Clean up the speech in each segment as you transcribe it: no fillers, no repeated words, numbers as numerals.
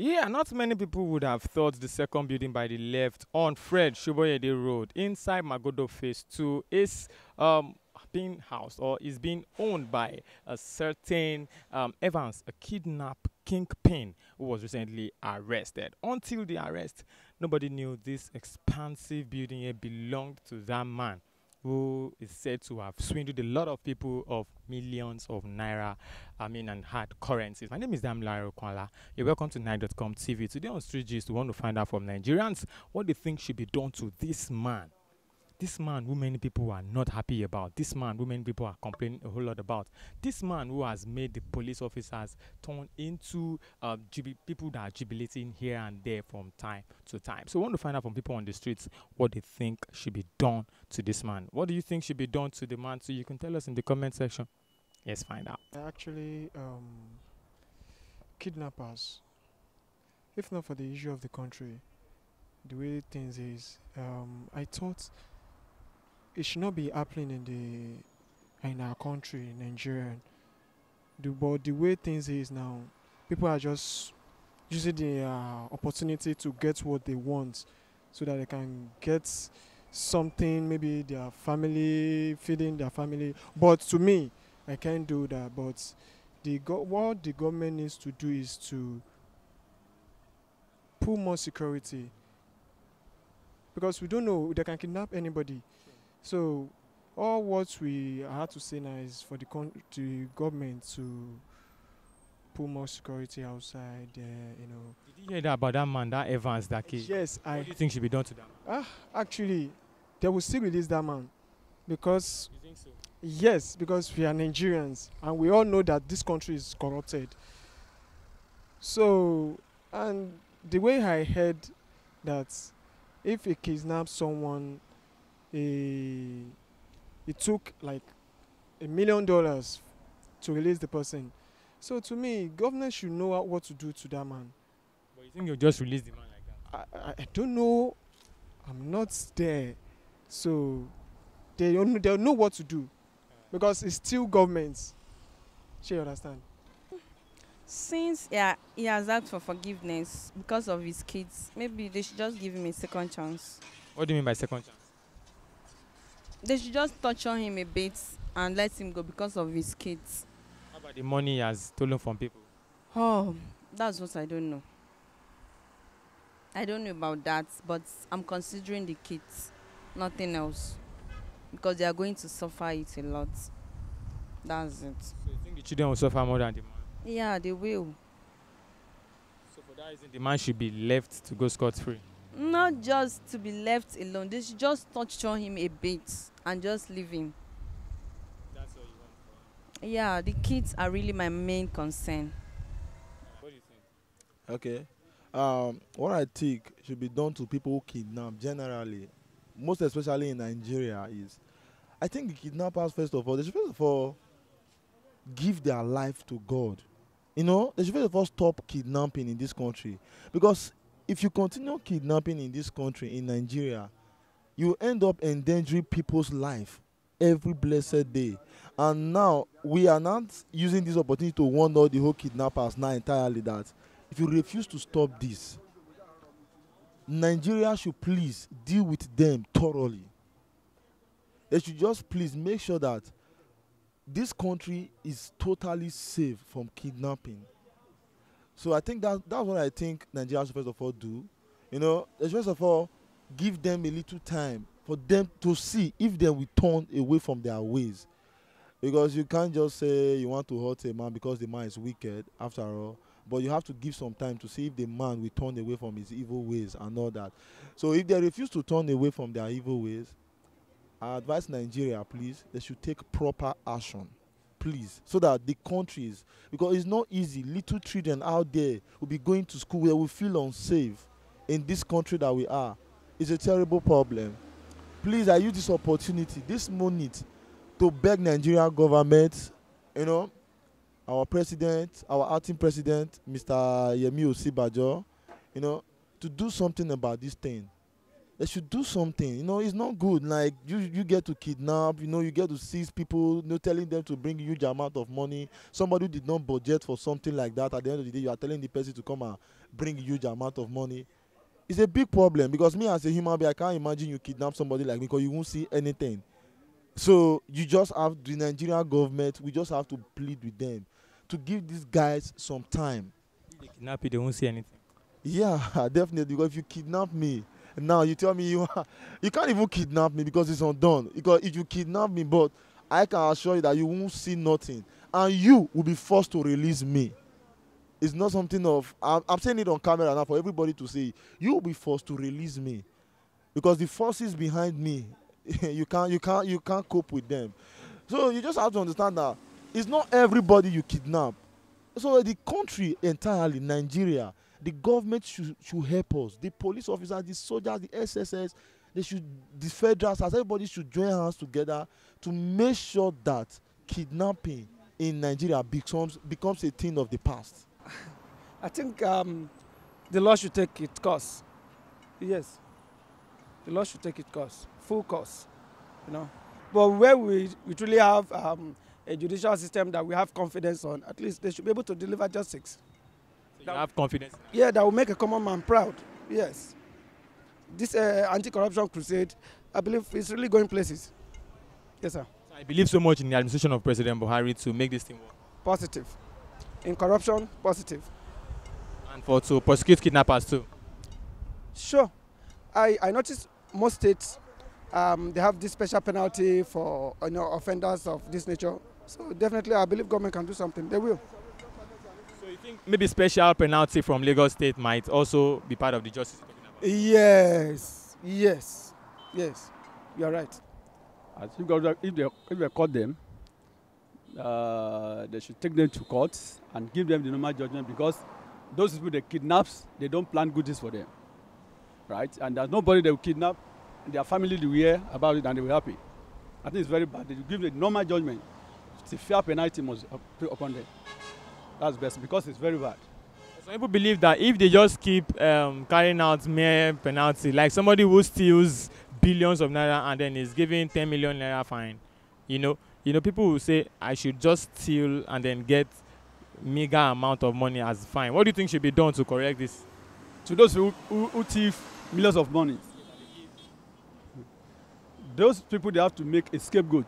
Yeah, not many people would have thought the second building by the left on Fred Shoboyede Road inside Magodo Phase 2 is being housed or is being owned by a certain Evans, a kidnap kingpin who was recently arrested. Until the arrest, nobody knew this expansive building here belonged to that man who is said to have swindled a lot of people of millions of naira, and hard currencies. My name is Damilare Okwala. You're welcome to Night.com TV. Today on Street Gist, we want to find out from Nigerians what they think should be done to this man. This man who many people are not happy about. This man who many people are complaining a whole lot about. This man who has made the police officers turn into people that are jubilating here and there from time to time. So we want to find out from people on the streets what they think should be done to this man. What do you think should be done to the man? So you can tell us in the comment section. Let's find out. Actually, kidnappers. If not for the issue of the country, the way things is, I thought it should not be happening in our country, Nigerian. But the way things is now, people are just using the opportunity to get what they want, so that they can get something, maybe their family, feeding their family. But to me, I can't do that. But what the government needs to do is to put more security, because we don't know, they can kidnap anybody. So all what we have to say now is for the government to put more security outside there. Did you hear that about that man, that Evans, that kid? Yes, What do you think should be done to them? actually they will still release that man, because You think so? yes, because we are Nigerians and we all know that this country is corrupted. So, and the way I heard that if he kidnaps someone, he it took like $1 million to release the person. So to me, government should know what to do to that man. But you think you'll just release the man like that? I don't know. I'm not there, so they'll know what to do, because it's still government. Sure, you understand? Since he has asked for forgiveness because of his kids, maybe they should just give him a second chance. What do you mean by second chance? They should just torture him a bit and let him go because of his kids. How about the money he has stolen from people? Oh, that's what I don't know. I don't know about that, but I'm considering the kids, nothing else, because they are going to suffer it a lot. That's it. So you think the children will suffer more than the man? Yeah, they will. So for that reason, the man should be left to go scot-free. Not just to be left alone. They should just torture him a bit and just leave him. That's all you want for him. Yeah, the kids are really my main concern. What do you think? Okay. What I think should be done to people who kidnap generally, most especially in Nigeria, is I think the kidnappers, first of all, they should first of all give their life to God. They should first of all stop kidnapping in this country. Because if you continue kidnapping in this country, in Nigeria, you end up endangering people's life every blessed day. And now, we are not using this opportunity to warn all the whole kidnappers now entirely that if you refuse to stop this, Nigeria should please deal with them thoroughly. They should just please make sure that this country is totally safe from kidnapping. So I think that's what I think Nigeria should first of all do. They should first of all give them a little time for them to see if they will turn away from their ways. Because you can't just say you want to hurt a man because the man is wicked, after all. But you have to give some time to see if the man will turn away from his evil ways and all that. So if they refuse to turn away from their evil ways, I advise Nigeria, please, they should take proper action, please, so that the countries, because it's not easy. Little children out there will be going to school where we feel unsafe in this country that we are. It's a terrible problem. Please, I use this opportunity, this moment, to beg Nigerian government, our president, our acting president, Mr. Yemi Osibajo, to do something about this thing. They should do something. It's not good. Like you get to kidnap. You get to seize people. Telling them to bring huge amount of money. Somebody who did not budget for something like that. At the end of the day, you are telling the person to come and bring huge amount of money. It's a big problem because me as a human being, I can't imagine you kidnap somebody like me because you won't see anything. So you just have the Nigerian government. We just have to plead with them to give these guys some time. If they kidnap you, they won't see anything. Yeah, definitely. Because if you kidnap me, now you tell me you can't even kidnap me because it's undone. Because if you kidnap me, but I can assure you that you won't see nothing, and you will be forced to release me. It's not something of I'm saying it on camera now for everybody to see. You will be forced to release me because the forces behind me, you can't cope with them. So you just have to understand that it's not everybody you kidnap. So the country entirely, Nigeria, the government should help us. The police officers, the soldiers, the SSS, the federals, everybody should join hands together to make sure that kidnapping in Nigeria becomes a thing of the past. I think the law should take its course. Yes, the law should take its course, full course, But where we truly have a judicial system that we have confidence on, at least they should be able to deliver justice. So you have confidence? Yeah, that will make a common man proud. Yes. This anti-corruption crusade, I believe, is really going places. Yes, sir. So I believe so much in the administration of President Buhari to make this thing work. Positive. In corruption, positive. And to prosecute kidnappers too. Sure. I noticed most states, they have this special penalty for offenders of this nature. So definitely I believe government can do something. They will. So you think maybe special penalty from Lagos State might also be part of the justice you're talking about? Yes. You are right. I think if they caught them, they should take them to court and give them the normal judgment, because those people they kidnap, they don't plan good things for them, right? And there's nobody they will kidnap, and their family will hear about it and they will be happy. I think it's very bad. They should give the normal judgment. It's a fair penalty must be upon them. That's best, because it's very bad. Some people believe that if they just keep carrying out mere penalty, like somebody who steals billions of naira and then is given 10 million naira fine, people will say I should just steal and then get meager amount of money as fine. What do you think should be done to correct this? To those who thief millions of money, those people, they have to make a scapegoat,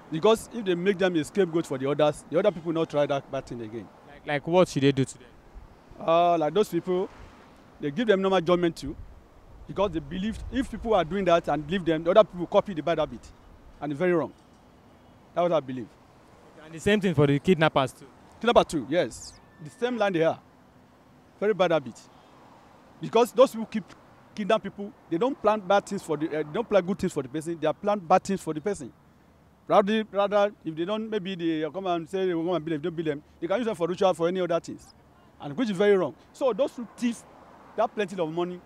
because if they make them a scapegoat for the others, the other people will not try that bad thing again. Like what should they do to them? Like those people, they give them normal judgment too, because they believe if people are doing that and leave them, the other people copy the bad habit, and it's very wrong. That's what I believe. And the same thing for the kidnappers too. Kidnapper too, yes. The same line they are. Very bad habit. Because those people keep kidnap people, they don't plan bad things for they don't plan good things for the person. They plan bad things for the person. Rather, if they don't, maybe they come and say they will come and bill them, don't bill them. They can use them for ritual, for any other things, and which is very wrong. So those who thief that plenty of money,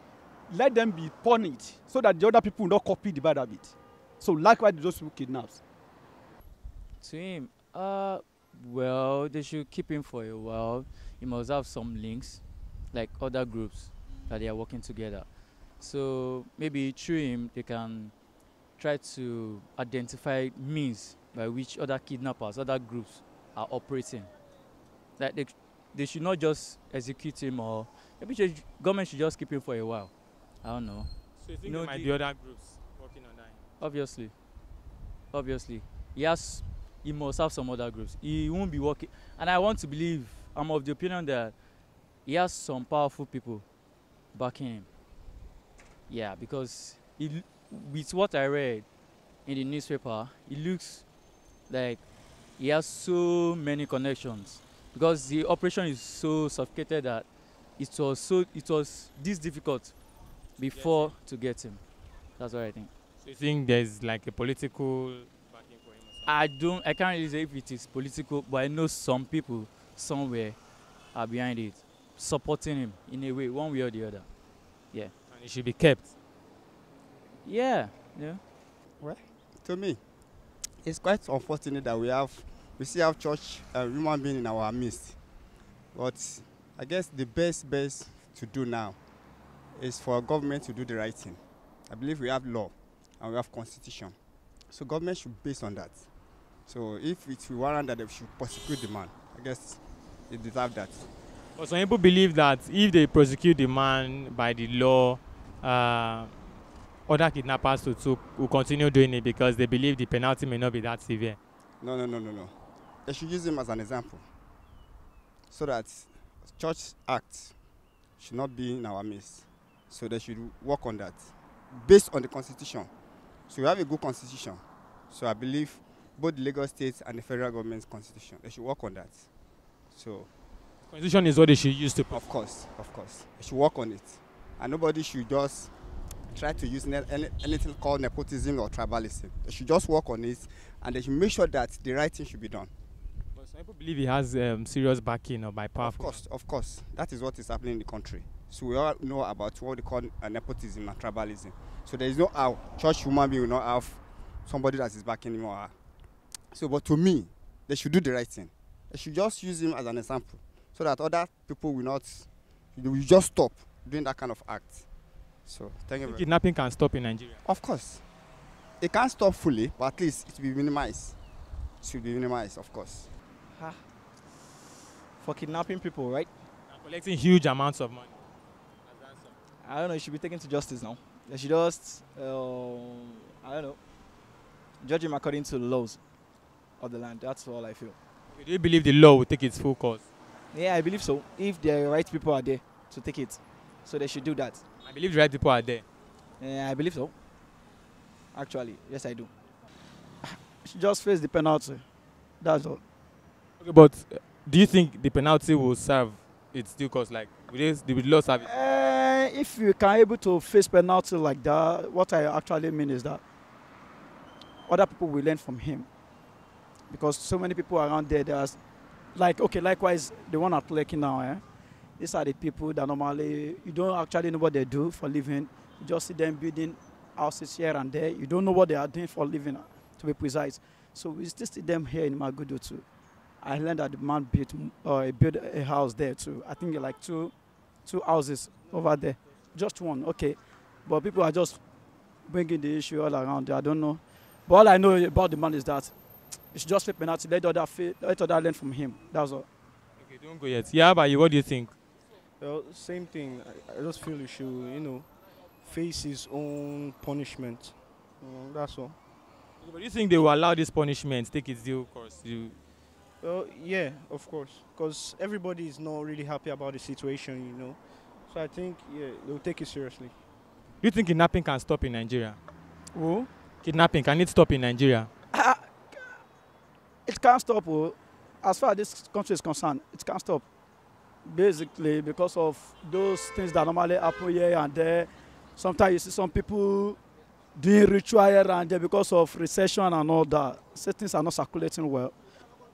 let them be punished so that the other people will not copy the bad habit. So likewise, those who kidnaps. To him, well, they should keep him for a while. He must have some links, like other groups that they are working together. So maybe through him, they can try to identify means by which other kidnappers, other groups are operating. Like they should not just execute him, or maybe government should just keep him for a while. I don't know. So you think there might be other groups working on that? Obviously. He must have some other groups. He won't be working. And I want to believe, I'm of the opinion that he has some powerful people backing him. Yeah, because with what I read in the newspaper, it looks like he has so many connections. Because the operation is so sophisticated that it was this difficult before to get him. That's what I think. So you think there's like a political backing for him or something? I can't really say if it is political, but I know some people somewhere are behind it, supporting him in a way, one way or the other. Yeah. And it should be kept. Yeah. Well, to me, it's quite unfortunate that we still have church human being in our midst. But I guess the best to do now is for government to do the right thing. I believe we have law and we have constitution. So government should base on that. So if it's warrant that they should prosecute the man, I guess it deserves that. But some people believe that if they prosecute the man by the law, other kidnappers will continue doing it because they believe the penalty may not be that severe. No. They should use him as an example so that church acts should not be in our midst. So they should work on that based on the constitution. So we have a good constitution. So I believe both the Lagos State and the federal government's constitution, they should work on that. So Constitution is what they should use to. of course, they should work on it. And nobody should just try to use anything called nepotism or tribalism. They should just work on it and they should make sure that the right thing should be done. But some people believe he has serious backing or by powerful. Of course. That is what is happening in the country. So we all know about what they call nepotism and tribalism. So there is no how church human being will not have somebody that is backing him or her. So, but to me, they should do the right thing. They should just use him as an example so that other people will just stop doing that kind of act. So, thank you very much. Kidnapping can stop in Nigeria. Of course. It can't stop fully, but at least it will be minimized. It should be minimized, of course. For kidnapping people, right? And collecting huge amounts of money. I don't know, it should be taken to justice now. They should just, I don't know, judge him according to the laws of the land. That's all I feel. Do you believe the law will take its full course? Yeah, I believe so. If the right people are there to take it. So they should do that. I believe the right people are there. Yeah, I believe so. Actually, yes, I do. Should just face the penalty. That's all. Okay, but do you think the penalty will serve its due course? Like, will the law serve it? If you can able to face penalty like that, what I actually mean is that other people will learn from him. Because so many people around there, there's like, okay, likewise, the one at Lekki now, these are the people that normally, you don't actually know what they do for living. You just see them building houses here and there. You don't know what they are doing for living, to be precise. So we still see them here in Magodo too. I learned that the man built a house there too. I think like two houses over there. Just one, okay. But people are just bringing the issue all around there. I don't know. But all I know about the man is that it's just a penalty. Let other learn from him. That's all. Okay, don't go yet. Yeah, but what do you think? Well, same thing. I just feel he should, face his own punishment. That's all. Okay, but do you think they will allow this punishment take its due course? Well, yeah, of course. Because everybody is not really happy about the situation, So I think, yeah, they'll take it seriously. Do you think kidnapping can stop in Nigeria? Who? Kidnapping, can it stop in Nigeria? It can't stop. As far as this country is concerned, it can't stop. Basically, because of those things that normally happen here and there. Sometimes you see some people doing ritual here and there because of recession and all that. So things are not circulating well.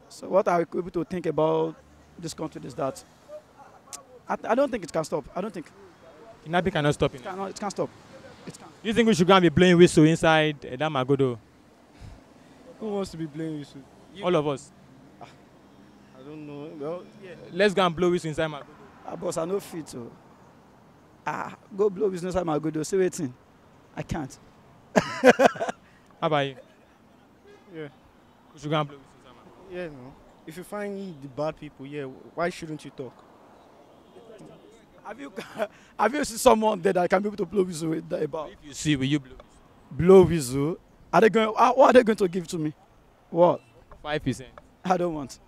So what are we able to think about this country is that I don't think it can stop. I don't think. Kidnapping cannot stop in Nigeria. It can't stop. It can't. Do you think we should go and be blowing whistle inside that Magodo? Who wants to be playing with you? All of us. I don't know. Well, yeah. Let's go and blow whistle inside Magodo. Boss, I no fit to. Go blow business inside Magodo. Say waiting. I can't. How about you? Yeah. We should go and blow whistle inside Magodo. Yeah, no. If you find the bad people, yeah, why shouldn't you talk? Have you seen someone there that can be able to blow whistle with that about? If you see, will you blow whistle? Blow whistle? Are they going? What are they going to give to me? What? 5%. I don't want.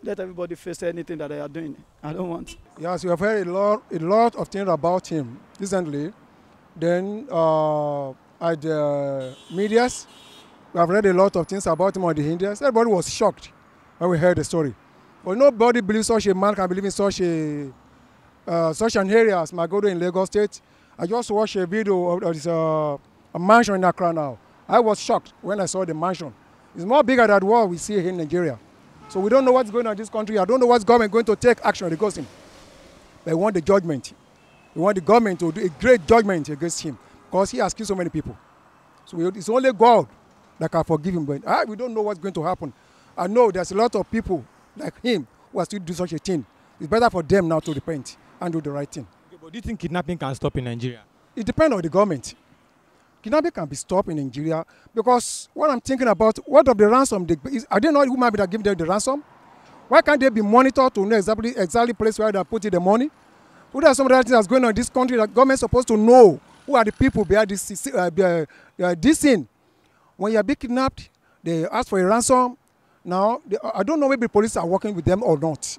Let everybody face anything that they are doing. I don't want. Yes, we have heard a lot of things about him recently. Then at the medias, we have read a lot of things about him on the Indians. Everybody was shocked when we heard the story. But nobody believes such a man can live in such an area as Magodo in Lagos State. I just watched a video of this, a mansion in Accra now. I was shocked when I saw the mansion. It's more bigger than what we see here in Nigeria. So we don't know what's going on in this country. I don't know what's government going to take action against him. But we want the judgment. We want the government to do a great judgment against him because he has killed so many people. So it's only God that can forgive him. But we don't know what's going to happen. I know there's a lot of people like him who are still do such a thing. It's better for them now to repent and do the right thing. Okay, but do you think kidnapping can stop in Nigeria? it depends on the government. Kidnapping can be stopped in Nigeria because what I'm thinking about, what of the ransom? Are they not human beings that give them the ransom? Why can't they be monitored to know exactly place where they're putting the money? What are some of the things that's going on in this country that government is supposed to know? Who are the people behind this thing? When you're being kidnapped, they ask for a ransom. Now, I don't know maybe police are working with them or not.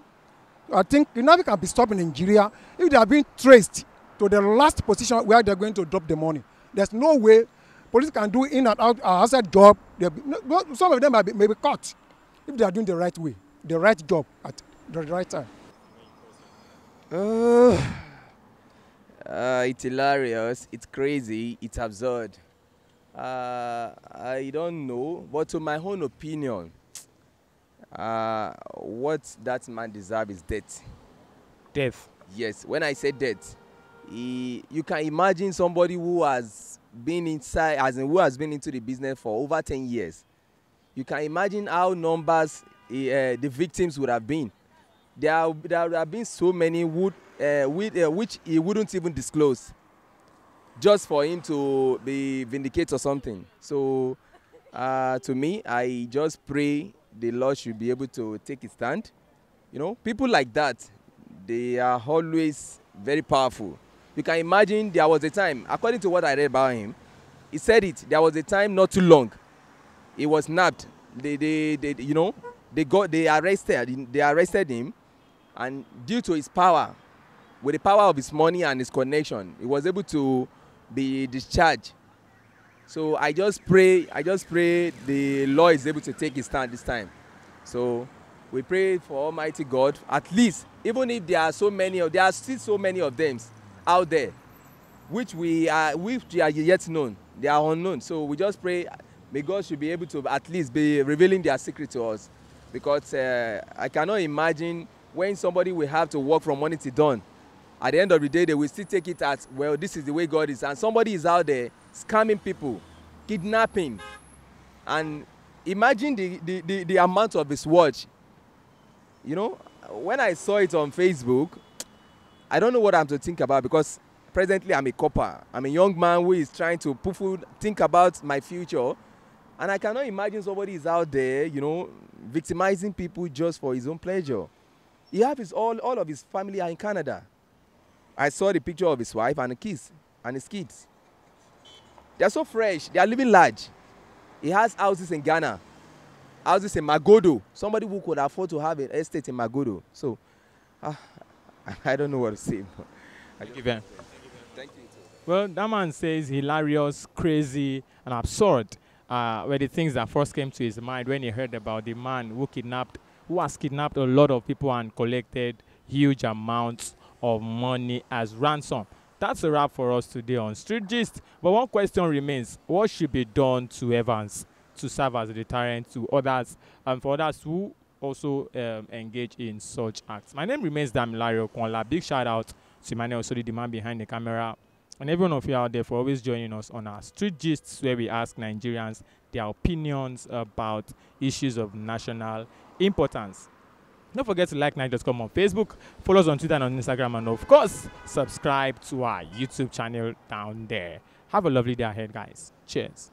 I think kidnapping can be stopped in Nigeria if they are being traced to the last position where they're going to drop the money. There's no way police can do in and out outside job. Some of them may be caught if they are doing the right way, the right job at the right time. It's hilarious, it's crazy, it's absurd. I don't know, but to my own opinion, what that man deserves is death. Death? Yes, when I say death, you can imagine somebody who has been inside, as in who has been into the business for over 10 years. You can imagine how numbers the victims would have been. There would have been so many which he wouldn't even disclose, just for him to be vindicated or something. So to me, I just pray the Lord should be able to take his stand. You know, people like that, they are always very powerful. You can imagine there was a time, according to what I read about him, he said it, there was a time not too long, he was nabbed. They arrested him, and due to his power, with the power of his money and his connection, he was able to be discharged. So I just pray the Lord is able to take his stand this time. So we pray for Almighty God, at least, even if there are still so many of them out there, which we are yet known, they are unknown. So we just pray, may God should be able to at least be revealing their secret to us, because I cannot imagine when somebody will have to work from morning till dawn. At the end of the day, they will still take it as, well, this is the way God is, and somebody is out there scamming people, kidnapping, and imagine the amount of his watch. You know, when I saw it on Facebook, I don't know what I'm to think about, because presently I'm a copper. I'm a young man who is trying to think about my future, and I cannot imagine somebody is out there, you know, victimizing people just for his own pleasure. He has all of his family are in Canada. I saw the picture of his wife and his kids. They're so fresh. They are living large. He has houses in Ghana, houses in Magodo. Somebody who could afford to have an estate in Magodo. So, I don't know what to say. Thank you, Ben. Thank you. Well, that man says hilarious, crazy, and absurd were the things that first came to his mind when he heard about the man who has kidnapped a lot of people and collected huge amounts of money as ransom. That's a wrap for us today on Street Gist. But one question remains: what should be done to Evans to serve as a deterrent to others, and for others who also engage in such acts? My name remains Damilario Konla. Big shout out to Emmanuel Osodi, the man behind the camera, and everyone of you out there for always joining us on our Street Gists, where we ask Nigerians their opinions about issues of national importance. Don't forget to like Night.com on Facebook, follow us on Twitter and on Instagram, and of course, subscribe to our YouTube channel down there. Have a lovely day ahead, guys. Cheers.